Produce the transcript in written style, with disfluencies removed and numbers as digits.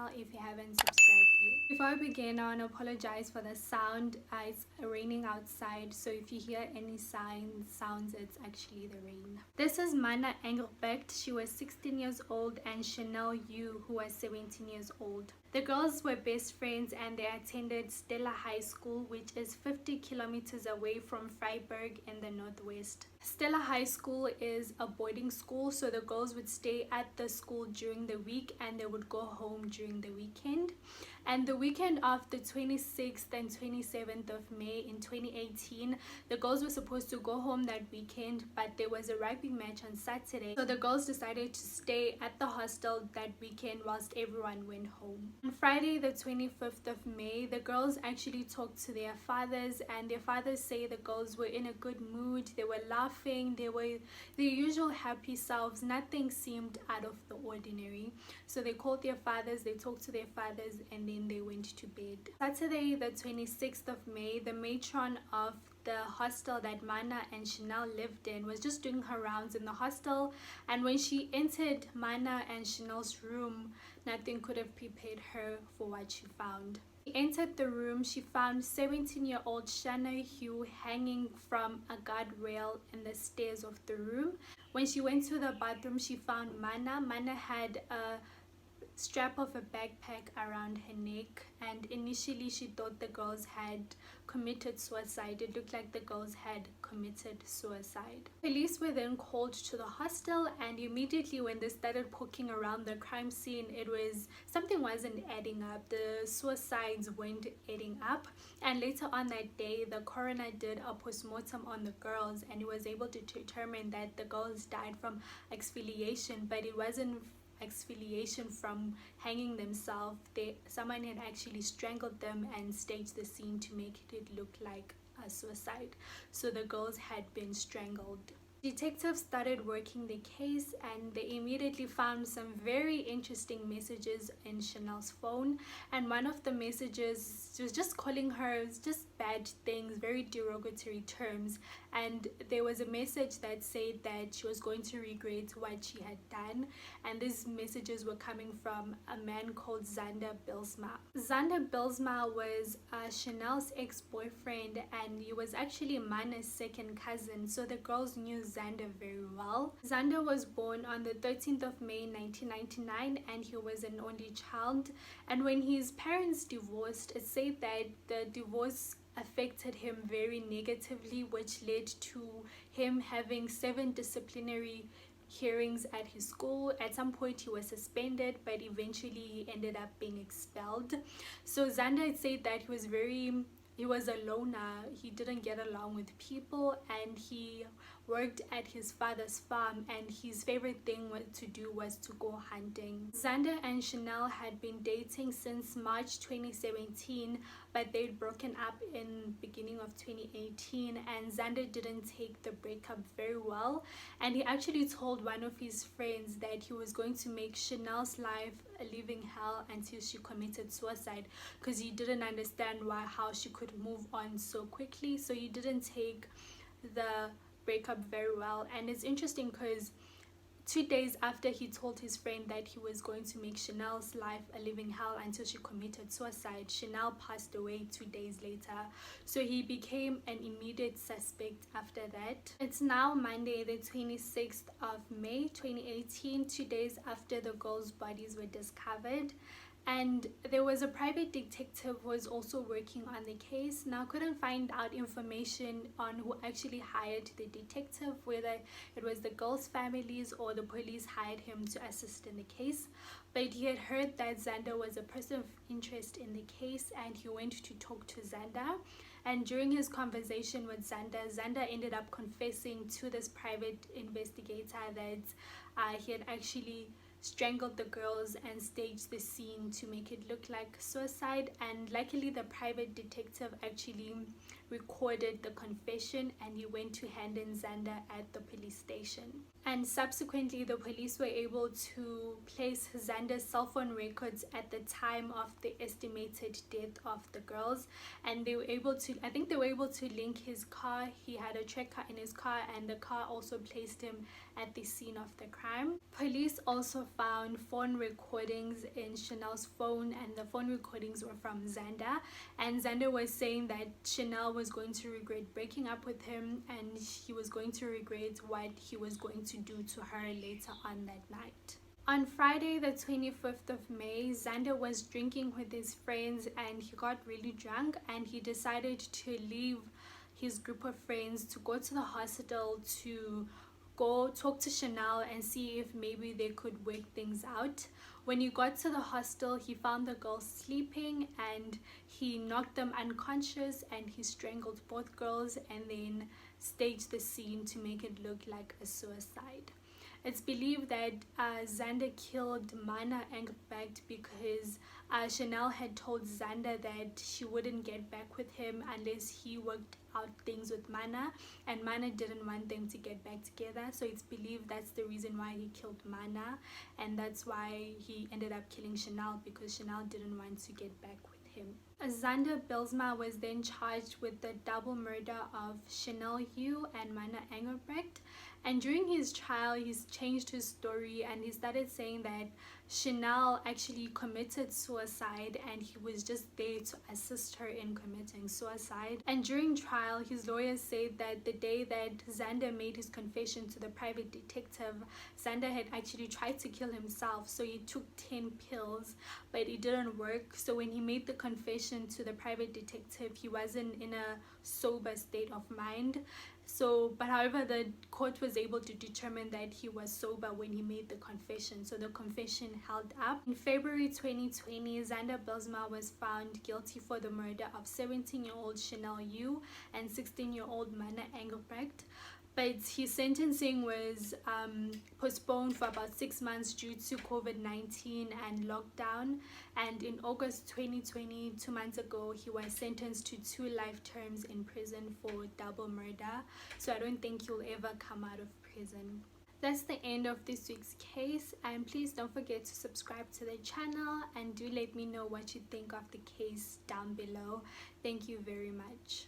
channel if you haven't subscribed yet. Before I begin, I want to apologize for the sound. It's raining outside, so if you hear any sounds, it's actually the rain. This is Marna Engelbrecht. She was 16 years old, and Sharnell, who was 17 years old. The girls were best friends and they attended Stella High School, which is 50 kilometers away from Freiburg in the northwest. Stella High School is a boarding school, so the girls would stay at the school during the week and they would go home during the weekend. And the weekend of the 26th and 27th of May in 2018, the girls were supposed to go home that weekend, but there was a rugby match on Saturday. So the girls decided to stay at the hostel that weekend whilst everyone went home. On Friday the 25th of May, the girls actually talked to their fathers, and their fathers say the girls were in a good mood. They were laughing, they were their usual happy selves. Nothing seemed out of the ordinary. So they called their fathers, they talked to their fathers, and then they went to bed. Saturday the 26th of May, the matron of the hostel that Marna and Sharnell lived in was just doing her rounds in the hostel, and when she entered Marna and Sharnell's room, nothing could have prepared her for what she found. She entered the room, she found 17-year-old Sharnell Hough hanging from a guardrail in the stairs of the room. When she went to the bathroom, she found Marna. Marna had a strap of a backpack around her neck, and initially she thought the girls had committed suicide. It looked like the girls had committed suicide. Police were then called to the hostel, and immediately when they started poking around the crime scene, something wasn't adding up. The suicides weren't adding up, and later on that day the coroner did a postmortem on the girls, and he was able to determine that the girls died from asphyxiation, but it wasn't asphyxiation from hanging themselves. Someone had actually strangled them and staged the scene to make it look like a suicide. So the girls had been strangled. Detectives started working the case, and they immediately found some very interesting messages in Sharnell's phone, and one of the messages was just calling her just bad things, very derogatory terms, and there was a message that said that she was going to regret what she had done, and these messages were coming from a man called Zander Bilsma. Zander Bilsma was Sharnell's ex-boyfriend, and he was actually Marna's second cousin, so the girls knew Zander very well. Zander was born on the 13th of May 1999, and he was an only child, and when his parents divorced, it said that the divorce affected him very negatively, which led to him having 7 disciplinary hearings at his school. At some point he was suspended, but eventually he ended up being expelled. So Zander had said that he was a loner, he didn't get along with people, and he worked at his father's farm, and his favorite thing to do was to go hunting. Zander and Sharnell had been dating since March 2017, but they'd broken up in beginning of 2018, and Zander didn't take the breakup very well, and he actually told one of his friends that he was going to make Sharnell's life a living hell until she committed suicide, because he didn't understand how she could move on so quickly. So he didn't take the breakup very well. And it's interesting because 2 days after he told his friend that he was going to make Sharnell's life a living hell until she committed suicide, Sharnell passed away 2 days later. So he became an immediate suspect after that. It's now Monday the 26th of May 2018, 2 days after the girls' bodies were discovered. And there was a private detective who was also working on the case. Now I couldn't find out information on who actually hired the detective, whether it was the girls' families or the police hired him to assist in the case, but he had heard that Zander was a person of interest in the case, and he went to talk to Zander. And during his conversation with Zander ended up confessing to this private investigator that he had actually strangled the girls and staged the scene to make it look like suicide. And luckily the private detective actually recorded the confession, and he went to hand in Zander at the police station. And subsequently, the police were able to place Xander's cell phone records at the time of the estimated death of the girls, and they were able to, I think they were able to link his car. He had a tracker in his car, and the car also placed him at the scene of the crime. Police also found phone recordings in Sharnell's phone, and the phone recordings were from Xander, and Xander was saying that Sharnell was going to regret breaking up with him, and he was going to regret what he was going to do to her later on that night. On Friday the 25th of May, Xander was drinking with his friends and he got really drunk, and he decided to leave his group of friends to go to the hospital to go talk to Sharnell and see if maybe they could work things out. When he got to the hostel, he found the girls sleeping and he knocked them unconscious and he strangled both girls and then staged the scene to make it look like a suicide. It's believed that Xander killed Marna Engelbrecht because Sharnell had told Xander that she wouldn't get back with him unless he worked out things with Marna, and Marna didn't want them to get back together. So it's believed that's the reason why he killed Marna, and that's why he ended up killing Sharnell, because Sharnell didn't want to get back with him. Xander Bilsma was then charged with the double murder of Sharnell Hough and Marna Engelbrecht. And during his trial, he's changed his story and he started saying that Sharnell actually committed suicide and he was just there to assist her in committing suicide. And during trial, his lawyers said that the day that Xander made his confession to the private detective, Xander had actually tried to kill himself. So he took 10 pills, but it didn't work. So when he made the confession to the private detective, he wasn't in a sober state of mind. But however, the court was able to determine that he was sober when he made the confession, so the confession held up. In February 2020, Xander Bilsma was found guilty for the murder of 17-year-old Sharnell Hough and 16-year-old Marna Engelbrecht, but his sentencing was postponed for about 6 months due to COVID-19 and lockdown. And in August 2020, 2 months ago, he was sentenced to 2 life terms in prison for double murder. So I don't think he'll ever come out of prison. That's the end of this week's case, and please don't forget to subscribe to the channel and do let me know what you think of the case down below. Thank you very much.